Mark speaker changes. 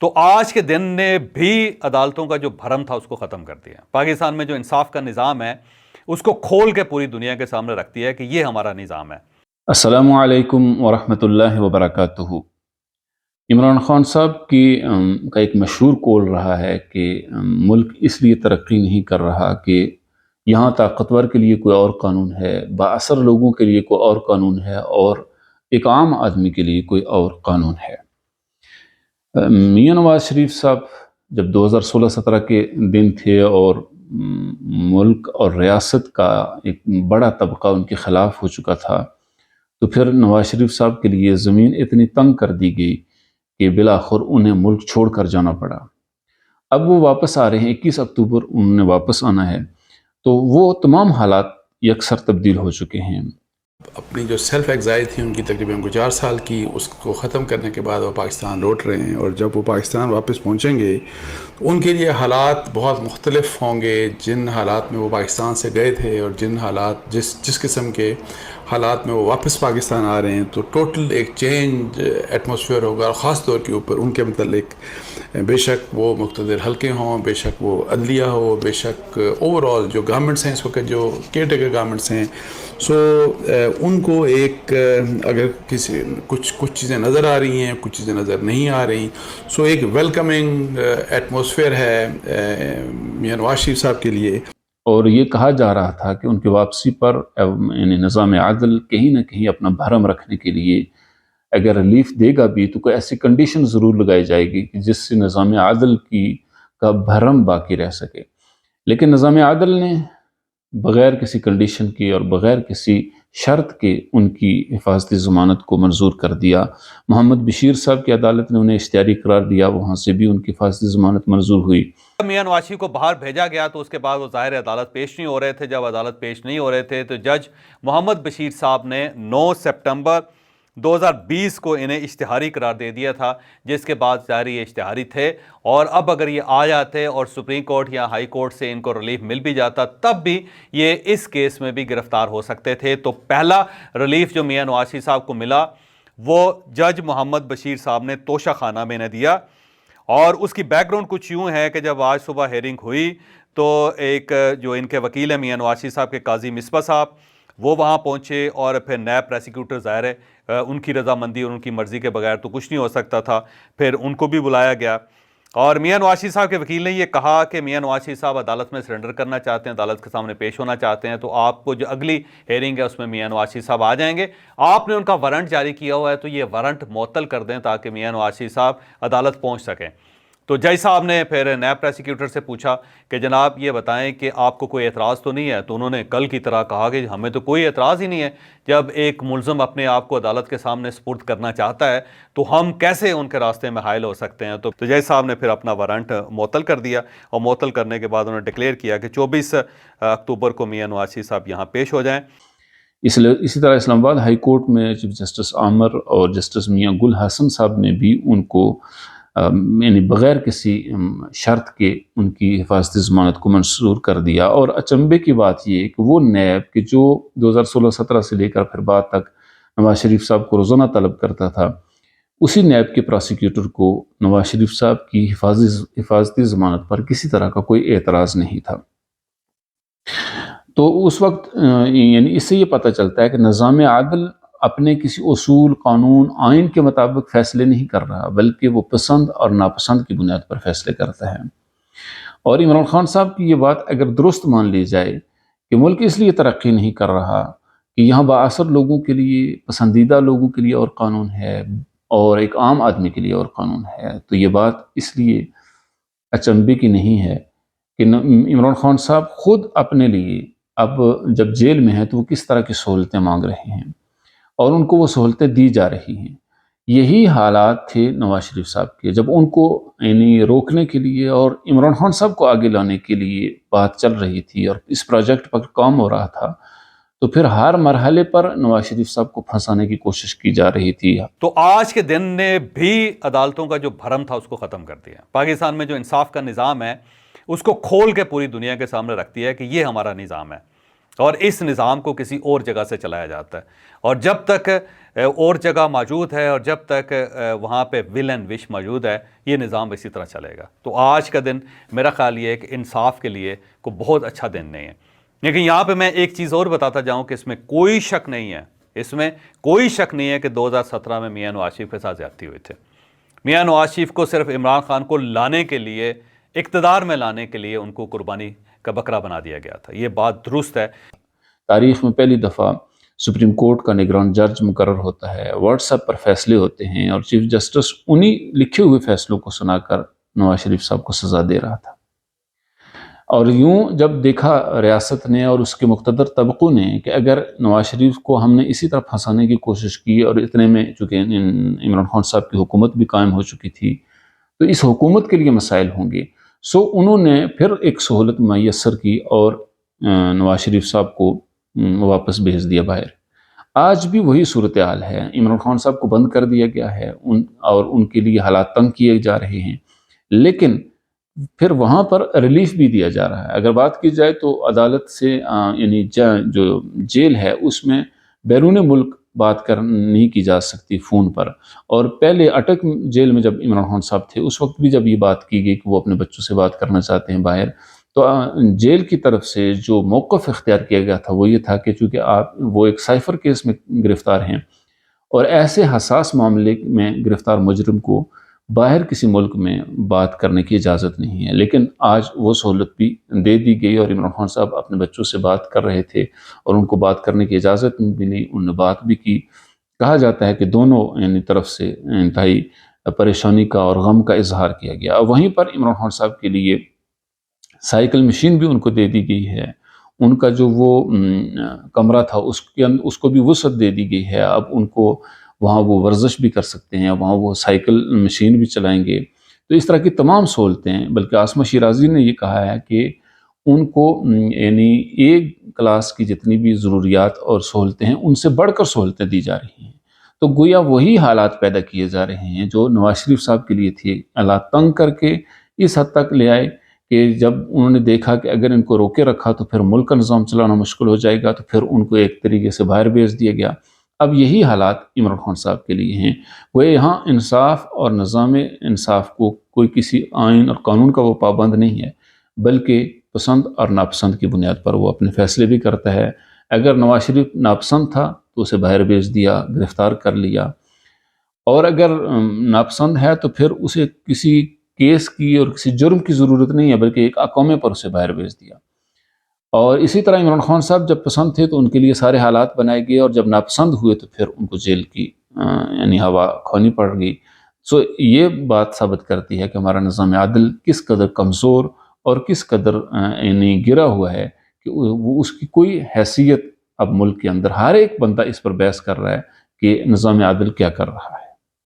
Speaker 1: تو آج کے دن نے بھی عدالتوں کا جو بھرم تھا اس کو ختم کر دیا۔ پاکستان میں جو انصاف کا نظام ہے اس کو کھول کے پوری دنیا کے سامنے رکھ دیا ہے کہ یہ ہمارا نظام ہے۔
Speaker 2: السلام علیکم ورحمۃ اللہ وبرکاتہ۔ عمران خان صاحب کا ایک مشہور قول رہا ہے کہ ملک اس لیے ترقی نہیں کر رہا کہ یہاں طاقتور کے لیے کوئی اور قانون ہے، بااثر لوگوں کے لیے کوئی اور قانون ہے، اور ایک عام آدمی کے لیے کوئی اور قانون ہے۔ میاں نواز شریف صاحب جب 2016-17 کے دن تھے اور ملک اور ریاست کا ایک بڑا طبقہ ان کے خلاف ہو چکا تھا، تو پھر نواز شریف صاحب کے لیے زمین اتنی تنگ کر دی گئی کہ بالآخر انہیں ملک چھوڑ کر جانا پڑا۔ اب وہ واپس آ رہے ہیں، 21 اکتوبر انہوں نے واپس آنا ہے، تو وہ تمام حالات یکسر تبدیل ہو چکے ہیں۔
Speaker 3: اپنی جو سیلف ایگزائل تھی ان کی تقریباً 4 سال کی، اس کو ختم کرنے کے بعد وہ پاکستان لوٹ رہے ہیں، اور جب وہ پاکستان واپس پہنچیں گے تو ان کے لیے حالات بہت مختلف ہوں گے جن حالات میں وہ پاکستان سے گئے تھے، اور جن حالات جس قسم کے حالات میں وہ واپس پاکستان آ رہے ہیں۔ تو ٹوٹل ایک چینج ایٹماسفیئر ہوگا، اور خاص طور کے اوپر ان کے متعلق بے شک وہ مقتدر حلقے ہوں، بے شک وہ عدلیہ ہو، بے شک اوور آل جو گورنمنٹس ہیں اس وقت، جو کیئر ٹیکر گورنمنٹس ہیں، ان کو ایک اگر کچھ چیزیں نظر آ رہی ہیں، کچھ چیزیں نظر نہیں آ رہی، ایک ویلکمنگ ایٹماسفیئر ہے میاں نواز شریف صاحب کے لیے۔
Speaker 2: اور یہ کہا جا رہا تھا کہ ان کی واپسی پر یعنی نظام عدل کہیں نہ کہیں اپنا بھرم رکھنے کے لیے اگر ریلیف دے گا بھی تو کوئی ایسی کنڈیشن ضرور لگائی جائے گی کہ جس سے نظام عدل کا بھرم باقی رہ سکے۔ لیکن نظام عدل نے بغیر کسی کنڈیشن کی اور بغیر کسی شرط کے ان کی حفاظتی ضمانت کو منظور کر دیا۔ محمد بشیر صاحب کی عدالت نے انہیں اشتہاری قرار دیا، وہاں سے بھی ان کی حفاظتی ضمانت منظور ہوئی۔
Speaker 1: میاں نواز شریف کو باہر بھیجا گیا تو اس کے بعد وہ ظاہر عدالت پیش نہیں ہو رہے تھے۔ جب عدالت پیش نہیں ہو رہے تھے تو جج محمد بشیر صاحب نے 9 سپٹمبر 2020 کو انہیں اشتہاری قرار دے دیا تھا، جس کے بعد ظاہر یہ اشتہاری تھے، اور اب اگر یہ آ جاتے اور سپریم کورٹ یا ہائی کورٹ سے ان کو ریلیف مل بھی جاتا تب بھی یہ اس کیس میں بھی گرفتار ہو سکتے تھے۔ تو پہلا ریلیف جو میاں نواز شریف صاحب کو ملا وہ جج محمد بشیر صاحب نے توشہ خانہ میں نے دیا، اور اس کی بیک گراؤنڈ کچھ یوں ہے کہ جب آج صبح ہیئرنگ ہوئی تو ایک جو ان کے وکیل ہیں میاں نواز شریف صاحب کے قاضی مصباح صاحب، وہ وہاں پہنچے، اور پھر نیب پروسیکیوٹر ظاہر ہے ان کی رضامندی اور ان کی مرضی کے بغیر تو کچھ نہیں ہو سکتا تھا، پھر ان کو بھی بلایا گیا، اور میاں نواز شریف صاحب کے وکیل نے یہ کہا کہ میاں نواز شریف صاحب عدالت میں سرنڈر کرنا چاہتے ہیں، عدالت کے سامنے پیش ہونا چاہتے ہیں، تو آپ کو جو اگلی ہیئرنگ ہے اس میں میاں نواز شریف صاحب آ جائیں گے۔ آپ نے ان کا وارنٹ جاری کیا ہوا ہے تو یہ وارنٹ معطل کر دیں تاکہ میاں نواز شریف صاحب عدالت پہنچ سکیں۔ تو جج صاحب نے پھر نیب پروسیکیوٹر سے پوچھا کہ جناب یہ بتائیں کہ آپ کو کوئی اعتراض تو نہیں ہے؟ تو انہوں نے کل کی طرح کہا کہ ہمیں تو کوئی اعتراض ہی نہیں ہے، جب ایک ملزم اپنے آپ کو عدالت کے سامنے سپرد کرنا چاہتا ہے تو ہم کیسے ان کے راستے میں حائل ہو سکتے ہیں۔ تو جج صاحب نے پھر اپنا وارنٹ معطل کر دیا، اور معطل کرنے کے بعد انہوں نے ڈکلیئر کیا کہ 24 اکتوبر کو میاں نواز شریف صاحب یہاں پیش ہو جائیں۔
Speaker 2: اسی طرح اسلام آباد ہائی کورٹ میں چیف جسٹس عامر اور جسٹس میاں گل حسن صاحب نے بھی ان کو یعنی بغیر کسی شرط کے ان کی حفاظتی ضمانت کو منظور کر دیا۔ اور اچنبے کی بات یہ ہے کہ وہ نیب کہ جو 2016-17 سے لے کر پھر بعد تک نواز شریف صاحب کو روزانہ طلب کرتا تھا، اسی نیب کے پروسیکیوٹر کو نواز شریف صاحب کی حفاظتی ضمانت پر کسی طرح کا کوئی اعتراض نہیں تھا۔ تو اس وقت یعنی اس سے یہ پتہ چلتا ہے کہ نظام عدل اپنے کسی اصول، قانون، آئین کے مطابق فیصلے نہیں کر رہا، بلکہ وہ پسند اور ناپسند کی بنیاد پر فیصلے کرتا ہے۔ اور عمران خان صاحب کی یہ بات اگر درست مان لی جائے کہ ملک اس لیے ترقی نہیں کر رہا کہ یہاں بااثر لوگوں کے لیے، پسندیدہ لوگوں کے لیے اور قانون ہے، اور ایک عام آدمی کے لیے اور قانون ہے، تو یہ بات اس لیے اچنبے کی نہیں ہے کہ عمران خان صاحب خود اپنے لیے اب جب جیل میں ہیں تو وہ کس طرح کی سہولتیں مانگ رہے ہیں، اور ان کو وہ سہولتیں دی جا رہی ہیں۔ یہی حالات تھے نواز شریف صاحب کے، جب ان کو یعنی روکنے کے لیے اور عمران خان صاحب کو آگے لانے کے لیے بات چل رہی تھی اور اس پروجیکٹ پر کام ہو رہا تھا، تو پھر ہر مرحلے پر نواز شریف صاحب کو پھنسانے کی کوشش کی جا رہی تھی۔
Speaker 1: تو آج کے دن نے بھی عدالتوں کا جو بھرم تھا اس کو ختم کر دیا۔ پاکستان میں جو انصاف کا نظام ہے اس کو کھول کے پوری دنیا کے سامنے رکھ دیا ہے کہ یہ ہمارا نظام ہے۔ اور اس نظام کو کسی اور جگہ سے چلایا جاتا ہے، اور جب تک اور جگہ موجود ہے اور جب تک وہاں پہ ول اینڈ وش موجود ہے، یہ نظام اسی طرح چلے گا۔ تو آج کا دن میرا خیال یہ ہے کہ انصاف کے لیے کوئی بہت اچھا دن نہیں ہے۔ لیکن یہاں پہ میں ایک چیز اور بتاتا جاؤں کہ اس میں کوئی شک نہیں ہے کہ 2017 میں میاں نواز شریف کے ساتھ زیادتی ہوئی تھے۔ میاں نواز شریف کو صرف عمران خان کو لانے کے لیے، اقتدار میں لانے کے لیے ان کو قربانی کا بکرا بنا دیا گیا تھا۔ یہ بات درست ہے۔
Speaker 2: تاریخ میں پہلی دفعہ سپریم کورٹ کا نگران جج مقرر ہوتا ہے، واٹس ایپ پر فیصلے ہوتے ہیں، اور چیف جسٹس انہی لکھے ہوئے فیصلوں کو سنا کر نواز شریف صاحب کو سزا دے رہا تھا۔ اور یوں جب دیکھا ریاست نے اور اس کے مقتدر طبقوں نے کہ اگر نواز شریف کو ہم نے اسی طرح پھنسانے کی کوشش کی، اور اتنے میں چونکہ عمران خان صاحب کی حکومت بھی قائم ہو چکی تھی، تو اس حکومت کے لیے مسائل ہوں گے، سو انہوں نے پھر ایک سہولت میسر کی اور نواز شریف صاحب کو واپس بھیج دیا باہر۔ آج بھی وہی صورتحال ہے، عمران خان صاحب کو بند کر دیا گیا ہے اور ان کے لیے حالات تنگ کیے جا رہے ہیں، لیکن پھر وہاں پر ریلیف بھی دیا جا رہا ہے۔ اگر بات کی جائے تو عدالت سے یعنی جو جیل ہے اس میں بیرون ملک بات نہیں کی جا سکتی فون پر، اور پہلے اٹک جیل میں جب عمران خان صاحب تھے اس وقت بھی جب یہ بات کی گئی کہ وہ اپنے بچوں سے بات کرنا چاہتے ہیں باہر، تو جیل کی طرف سے جو موقف اختیار کیا گیا تھا وہ یہ تھا کہ چونکہ وہ ایک سائفر کیس میں گرفتار ہیں، اور ایسے حساس معاملے میں گرفتار مجرم کو باہر کسی ملک میں بات کرنے کی اجازت نہیں ہے، لیکن آج وہ سہولت بھی دے دی گئی، اور عمران خان صاحب اپنے بچوں سے بات کر رہے تھے اور ان کو بات کرنے کی اجازت ملی، انہوں نے بات بھی کی۔ کہا جاتا ہے کہ دونوں یعنی طرف سے انتہائی پریشانی کا اور غم کا اظہار کیا گیا۔ اور وہیں پر عمران خان صاحب کے لیے سائیکل مشین بھی ان کو دے دی گئی ہے، ان کا جو وہ کمرہ تھا اس کو بھی وسعت دے دی گئی ہے، اب ان کو وہاں وہ ورزش بھی کر سکتے ہیں، وہاں وہ سائیکل مشین بھی چلائیں گے۔ تو اس طرح کی تمام سہولتیں، بلکہ عاصمہ شیرازی نے یہ کہا ہے کہ ان کو یعنی ایک کلاس کی جتنی بھی ضروریات اور سہولتیں ہیں ان سے بڑھ کر سہولتیں دی جا رہی ہیں۔ تو گویا وہی حالات پیدا کیے جا رہے ہیں جو نواز شریف صاحب کے لیے تھے، حالات تنگ کر کے اس حد تک لے آئے کہ جب انہوں نے دیکھا کہ اگر ان کو روکے رکھا تو پھر ملک کا نظام چلانا مشکل ہو جائے گا، تو پھر ان کو ایک طریقے سے باہر بھیج دیا گیا۔ اب یہی حالات عمران خان صاحب کے لیے ہیں، وہ یہاں انصاف اور نظام انصاف کو کوئی کسی آئین اور قانون کا وہ پابند نہیں ہے، بلکہ پسند اور ناپسند کی بنیاد پر وہ اپنے فیصلے بھی کرتا ہے۔ اگر نواز شریف ناپسند تھا تو اسے باہر بھیج دیا، گرفتار کر لیا، اور اگر ناپسند ہے تو پھر اسے کسی کیس کی اور کسی جرم کی ضرورت نہیں ہے، بلکہ ایک اقوامے پر اسے باہر بھیج دیا۔ اور اسی طرح عمران خان صاحب جب پسند تھے تو ان کے لیے سارے حالات بنائے گئے، اور جب ناپسند ہوئے تو پھر ان کو جیل کی یعنی ہوا کھانی پڑ گئی۔ سو یہ بات ثابت کرتی ہے کہ ہمارا نظام عدل کس قدر کمزور اور کس قدر یعنی گرا ہوا ہے کہ وہ اس کی کوئی حیثیت اب ملک کے اندر ہر ایک بندہ اس پر بحث کر رہا ہے کہ نظام عدل کیا کر رہا ہے۔